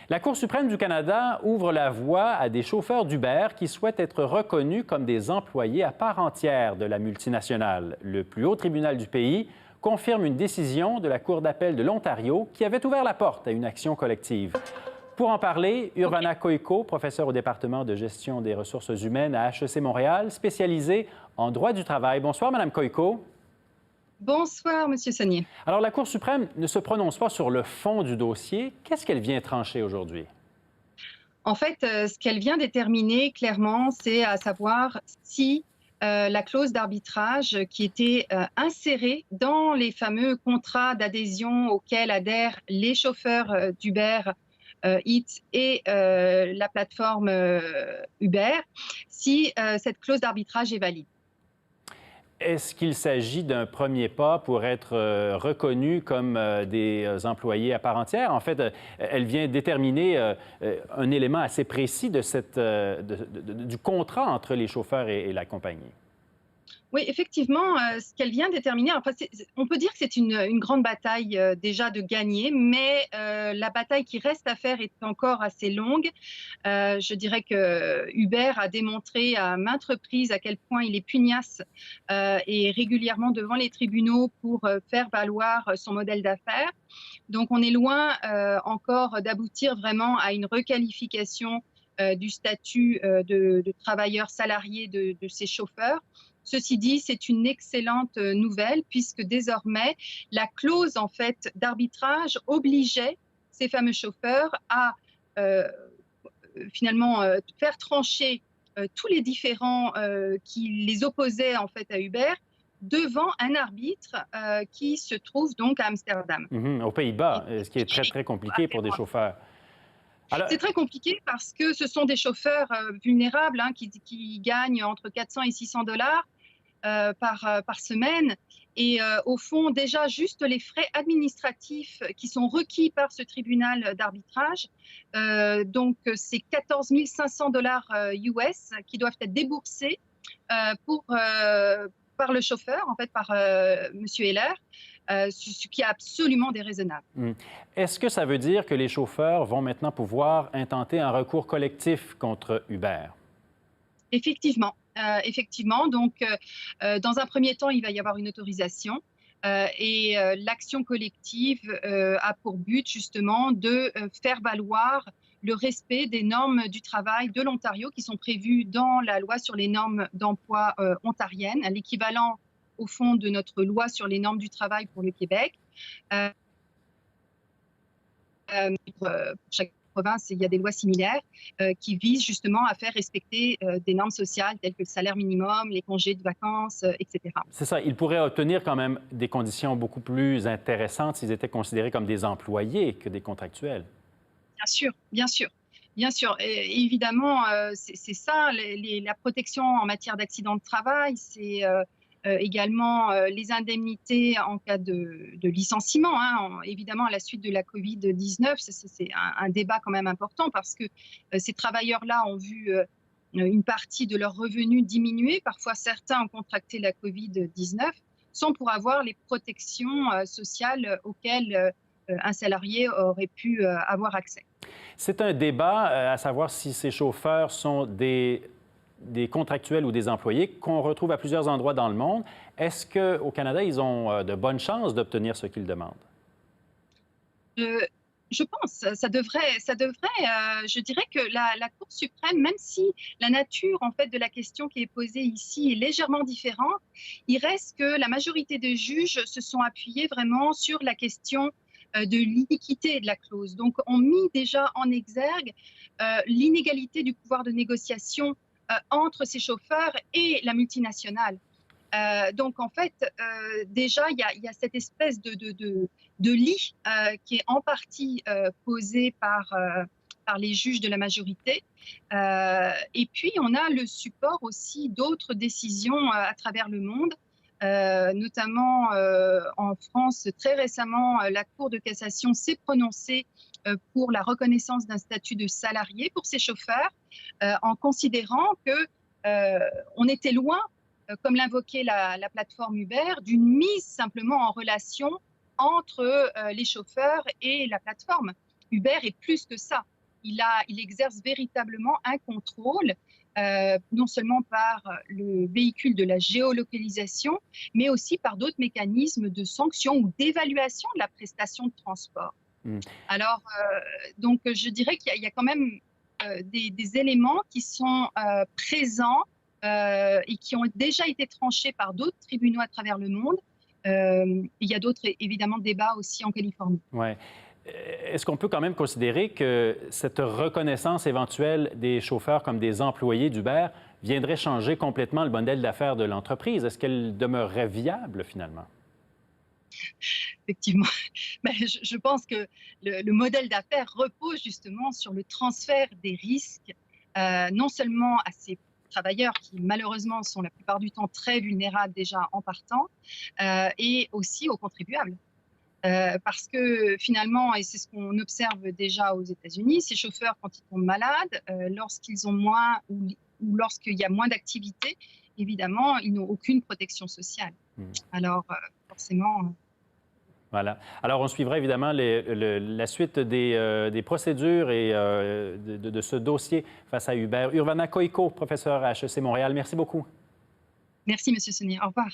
La Cour suprême du Canada ouvre la voie à des chauffeurs d'Uber qui souhaitent être reconnus comme des employés à part entière de la multinationale. Le plus haut tribunal du pays confirme une décision de la Cour d'appel de l'Ontario qui avait ouvert la porte à une action collective. Pour en parler, Urbana Koiko, professeure au département de gestion des ressources humaines à HEC Montréal, spécialisée en droit du travail. Bonsoir, Madame Koiko. Bonsoir, Monsieur Saunier. Alors, la Cour suprême ne se prononce pas sur le fond du dossier. Qu'est-ce qu'elle vient trancher aujourd'hui? En fait, ce qu'elle vient déterminer clairement, c'est à savoir si la clause d'arbitrage qui était insérée dans les fameux contrats d'adhésion auxquels adhèrent les chauffeurs d'Uber Eats et la plateforme Uber, si cette clause d'arbitrage est valide. Est-ce qu'il s'agit d'un premier pas pour être reconnus comme des employés à part entière? En fait, elle vient déterminer un élément assez précis de du contrat entre les chauffeurs et la compagnie. Oui, effectivement, ce qu'elle vient déterminer, enfin, on peut dire que c'est une grande bataille déjà de gagner, mais la bataille qui reste à faire est encore assez longue. Je dirais que Uber a démontré à maintes reprises à quel point il est pugnace et régulièrement devant les tribunaux pour faire valoir son modèle d'affaires. Donc on est loin encore d'aboutir vraiment à une requalification du statut de travailleurs salariés de ces chauffeurs. Ceci dit, c'est une excellente nouvelle puisque désormais, la clause en fait d'arbitrage obligeait ces fameux chauffeurs à finalement faire trancher tous les différends qui les opposaient en fait à Uber devant un arbitre qui se trouve donc à Amsterdam. Aux Pays-Bas, ce qui est très, très compliqué pour des chauffeurs. Alors... C'est très compliqué parce que ce sont des chauffeurs vulnérables qui gagnent entre 400 et 600 dollars par semaine. Et au fond, déjà, juste les frais administratifs qui sont requis par ce tribunal d'arbitrage, donc c'est 14 500 dollars US qui doivent être déboursés par le chauffeur, en fait, par Monsieur Heller, ce qui est absolument déraisonnable. Est-ce que ça veut dire que les chauffeurs vont maintenant pouvoir intenter un recours collectif contre Uber? Effectivement. Effectivement, donc dans un premier temps, il va y avoir une autorisation et l'action collective a pour but justement de faire valoir le respect des normes du travail de l'Ontario qui sont prévues dans la loi sur les normes d'emploi ontarienne, l'équivalent au fond de notre loi sur les normes du travail pour le Québec. Pour chaque province, il y a des lois similaires qui visent justement à faire respecter des normes sociales telles que le salaire minimum, les congés de vacances, etc. C'est ça. Ils pourraient obtenir quand même des conditions beaucoup plus intéressantes s'ils étaient considérés comme des employés que des contractuels. Bien sûr, bien sûr. Bien sûr, et évidemment, c'est ça, la protection en matière d'accident de travail, c'est également les indemnités en cas de licenciement. Évidemment, à la suite de la Covid-19, c'est un débat quand même important parce que ces travailleurs-là ont vu une partie de leurs revenus diminuer. Parfois, certains ont contracté la Covid-19 sans pour avoir les protections sociales auxquelles un salarié aurait pu avoir accès. C'est un débat à savoir si ces chauffeurs sont des contractuels ou des employés qu'on retrouve à plusieurs endroits dans le monde. Est-ce qu'au Canada, ils ont de bonnes chances d'obtenir ce qu'ils demandent? Je pense, ça devrait je dirais que la Cour suprême, même si la nature en fait de la question qui est posée ici est légèrement différente, il reste que la majorité des juges se sont appuyés vraiment sur la question de l'iniquité de la clause. Donc, on mit déjà en exergue l'inégalité du pouvoir de négociation entre ces chauffeurs et la multinationale. Donc, en fait, déjà, il y a cette espèce de lit qui est en partie posé par les juges de la majorité. Et puis, on a le support aussi d'autres décisions à travers le monde. Notamment en France, très récemment, la Cour de cassation s'est prononcée pour la reconnaissance d'un statut de salarié pour ces chauffeurs, en considérant qu'on était loin, comme l'invoquait la plateforme Uber, d'une mise simplement en relation entre les chauffeurs et la plateforme. Uber est plus que ça. il exerce véritablement un contrôle, non seulement par le véhicule de la géolocalisation, mais aussi par d'autres mécanismes de sanction ou d'évaluation de la prestation de transport. Hmm. Alors, donc, je dirais qu'il y a quand même des éléments qui sont présents et qui ont déjà été tranchés par d'autres tribunaux à travers le monde. Il y a d'autres, évidemment, débats aussi en Californie. Ouais. Est-ce qu'on peut quand même considérer que cette reconnaissance éventuelle des chauffeurs comme des employés d'Uber viendrait changer complètement le modèle d'affaires de l'entreprise? Est-ce qu'elle demeurerait viable finalement? Effectivement, mais je pense que le modèle d'affaires repose justement sur le transfert des risques, non seulement à ces travailleurs qui malheureusement sont la plupart du temps très vulnérables déjà en partant, et aussi aux contribuables. Parce que finalement, et c'est ce qu'on observe déjà aux États-Unis, ces chauffeurs, quand ils tombent malades, lorsqu'ils ont moins ou lorsqu'il y a moins d'activité, évidemment, ils n'ont aucune protection sociale. Alors, forcément. Voilà. Alors, on suivra évidemment la suite des procédures et de ce dossier face à Uber. Urvana Koiko, professeure à HEC Montréal, merci beaucoup. Merci, Monsieur Saunier. Au revoir.